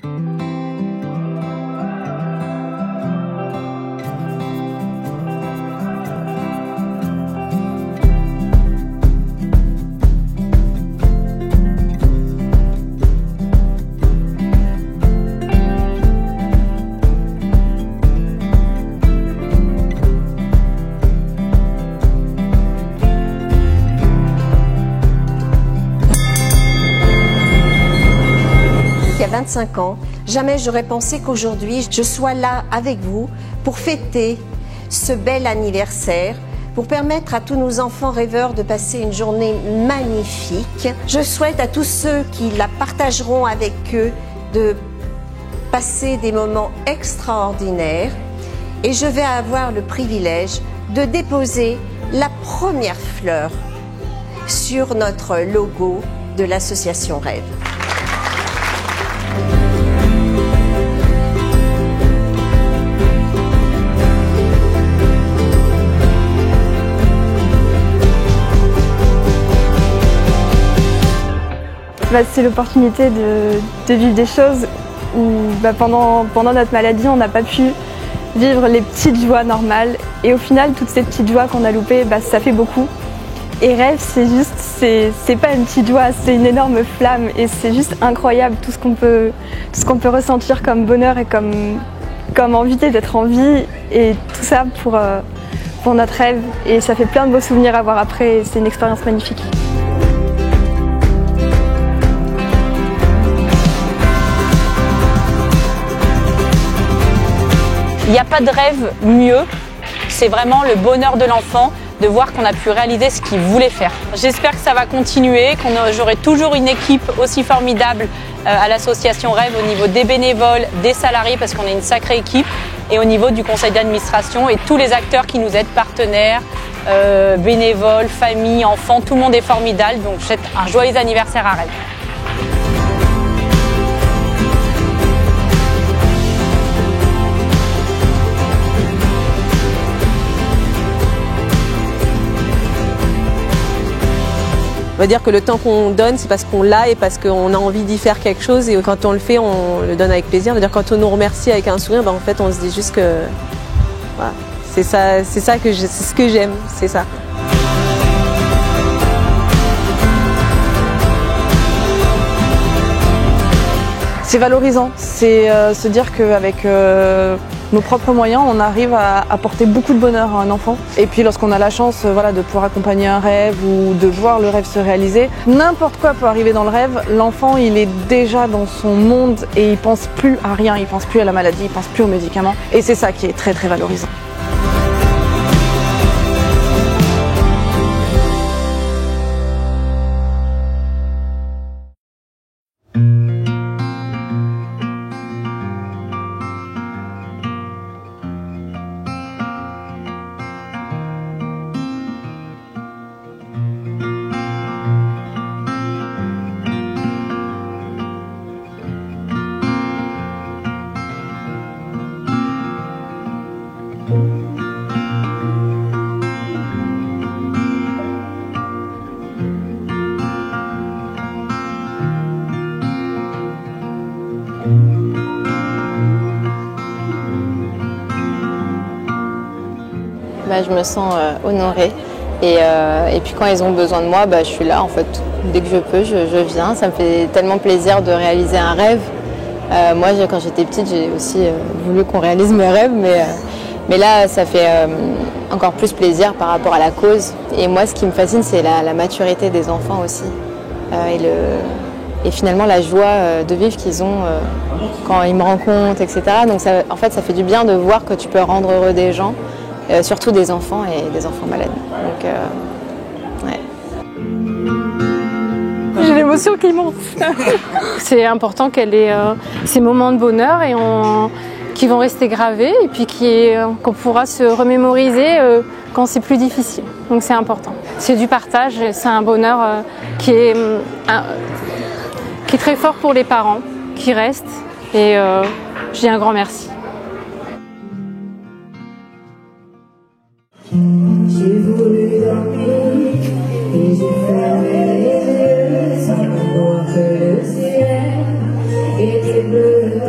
Il y a 25 ans, jamais j'aurais pensé qu'aujourd'hui je sois là avec vous pour fêter ce bel anniversaire, pour permettre à tous nos enfants rêveurs de passer une journée magnifique. Je souhaite à tous ceux qui la partageront avec eux de passer des moments extraordinaires et je vais avoir le privilège de déposer la première fleur sur notre logo de l'association Rêve. C'est l'opportunité de vivre des choses où pendant notre maladie, on n'a pas pu vivre les petites joies normales. Et au final, toutes ces petites joies qu'on a loupées, ça fait beaucoup. Et Rêve, c'est pas une petite joie, c'est une énorme flamme. Et c'est juste incroyable tout ce qu'on peut ressentir comme bonheur et comme envie d'être en vie. Et tout ça pour notre rêve. Et ça fait plein de beaux souvenirs à voir après. C'est une expérience magnifique. Il n'y a pas de rêve mieux, c'est vraiment le bonheur de l'enfant de voir qu'on a pu réaliser ce qu'il voulait faire. J'espère que ça va continuer, j'aurai toujours une équipe aussi formidable à l'association Rêve au niveau des bénévoles, des salariés parce qu'on est une sacrée équipe et au niveau du conseil d'administration et tous les acteurs qui nous aident, partenaires, bénévoles, familles, enfants, tout le monde est formidable. Donc je souhaite un joyeux anniversaire à Rêve. On va dire que le temps qu'on donne, c'est parce qu'on l'a et parce qu'on a envie d'y faire quelque chose. Et quand on le fait, on le donne avec plaisir. C'est-à-dire quand on nous remercie avec un sourire, en fait, on se dit juste que voilà, c'est ce que j'aime, c'est ça. C'est valorisant, c'est se dire qu'avec nos propres moyens, on arrive à apporter beaucoup de bonheur à un enfant. Et puis lorsqu'on a la chance de pouvoir accompagner un rêve ou de voir le rêve se réaliser, n'importe quoi peut arriver dans le rêve. L'enfant, il est déjà dans son monde et il pense plus à rien, il pense plus à la maladie, il pense plus aux médicaments. Et c'est ça qui est très très valorisant. Je me sens honorée et puis quand ils ont besoin de moi, je suis là en fait. Dès que je peux, je viens. Ça me fait tellement plaisir de réaliser un rêve. Moi, quand j'étais petite, j'ai aussi voulu qu'on réalise mes rêves, mais là, ça fait encore plus plaisir par rapport à la cause. Et moi, ce qui me fascine, c'est la maturité des enfants aussi et finalement la joie de vivre qu'ils ont quand ils me rencontrent, etc. Donc ça, en fait, ça fait du bien de voir que tu peux rendre heureux des gens. Surtout des enfants et des enfants malades. Donc, ouais. J'ai l'émotion qui monte. C'est important qu'elle ait ces moments de bonheur et qui vont rester gravés et puis qu'on pourra se remémoriser quand c'est plus difficile. Donc c'est important. C'est du partage, c'est un bonheur qui est très fort pour les parents, qui reste. Et je dis un grand merci. J'ai voulu dormir et j'ai fermé les yeux sans voir que le ciel était bleu.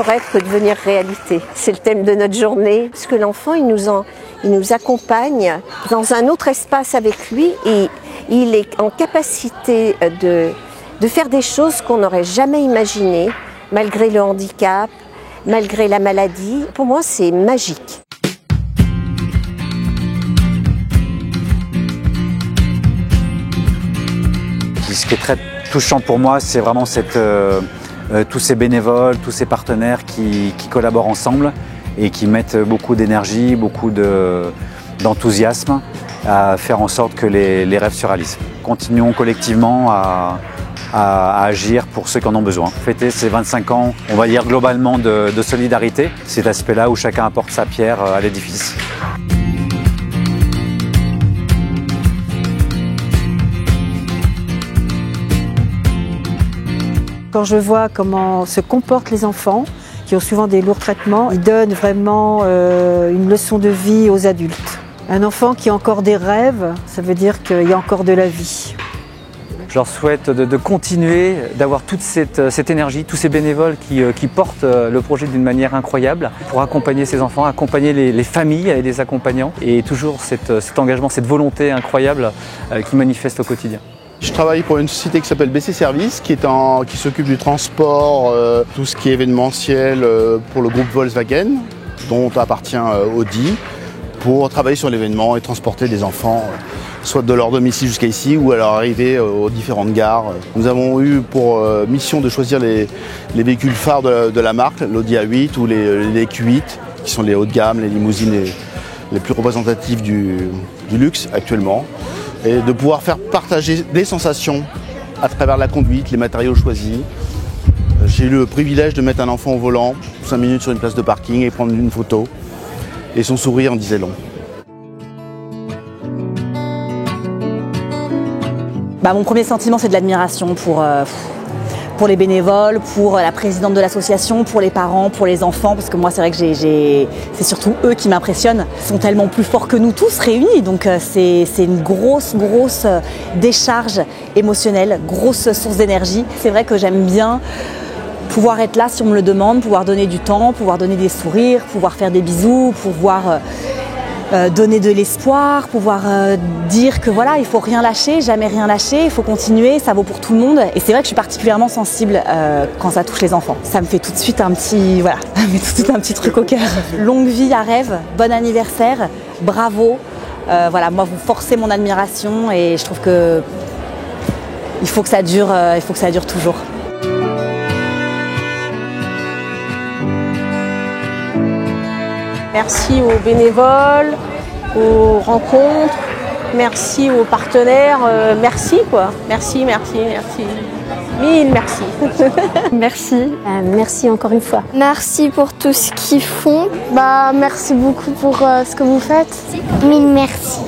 rêve peut devenir réalité. C'est le thème de notre journée. Parce que l'enfant, il nous accompagne dans un autre espace avec lui et il est en capacité de faire des choses qu'on n'aurait jamais imaginées, malgré le handicap, malgré la maladie. Pour moi, c'est magique. Ce qui est très touchant pour moi, c'est vraiment tous ces bénévoles, tous ces partenaires qui collaborent ensemble et qui mettent beaucoup d'énergie, beaucoup d'enthousiasme à faire en sorte que les rêves se réalisent. Continuons collectivement à agir pour ceux qui en ont besoin. Fêter ces 25 ans, on va dire globalement de solidarité, cet aspect-là où chacun apporte sa pierre à l'édifice. Quand je vois comment se comportent les enfants, qui ont souvent des lourds traitements, ils donnent vraiment une leçon de vie aux adultes. Un enfant qui a encore des rêves, ça veut dire qu'il y a encore de la vie. Je leur souhaite de continuer, d'avoir toute cette énergie, tous ces bénévoles qui portent le projet d'une manière incroyable pour accompagner ces enfants, accompagner les familles et les accompagnants et toujours cet engagement, cette volonté incroyable qu'ils manifestent au quotidien. Je travaille pour une société qui s'appelle BC Service, qui s'occupe du transport, tout ce qui est événementiel pour le groupe Volkswagen, dont appartient Audi, pour travailler sur l'événement et transporter des enfants, soit de leur domicile jusqu'à ici ou à leur arrivée aux différentes gares. Nous avons eu pour mission de choisir les véhicules phares de la marque, l'Audi A8 ou les Q8, qui sont les hauts de gamme, les limousines les plus représentatives du luxe actuellement. Et de pouvoir faire partager des sensations à travers la conduite, les matériaux choisis. J'ai eu le privilège de mettre un enfant au volant, 5 minutes sur une place de parking et prendre une photo. Et son sourire en disait long. Mon premier sentiment, c'est de l'admiration pour les bénévoles, pour la présidente de l'association, pour les parents, pour les enfants, parce que moi c'est vrai que c'est surtout eux qui m'impressionnent. Ils sont tellement plus forts que nous tous réunis, donc c'est une grosse décharge émotionnelle, grosse source d'énergie. C'est vrai que j'aime bien pouvoir être là si on me le demande, pouvoir donner du temps, pouvoir donner des sourires, pouvoir faire des bisous, pouvoir donner de l'espoir, pouvoir dire que voilà, il faut rien lâcher, jamais rien lâcher, il faut continuer, ça vaut pour tout le monde. Et c'est vrai que je suis particulièrement sensible quand ça touche les enfants. Ça me fait tout de suite un petit truc au cœur. Longue vie à Rêve, bon anniversaire, bravo. Moi vous forcez mon admiration et je trouve que il faut que ça dure toujours. Merci aux bénévoles, aux rencontres, merci aux partenaires, merci quoi. Merci. Mille merci. Merci. Merci encore une fois. Merci pour tout ce qu'ils font. Merci beaucoup pour ce que vous faites. Mille merci.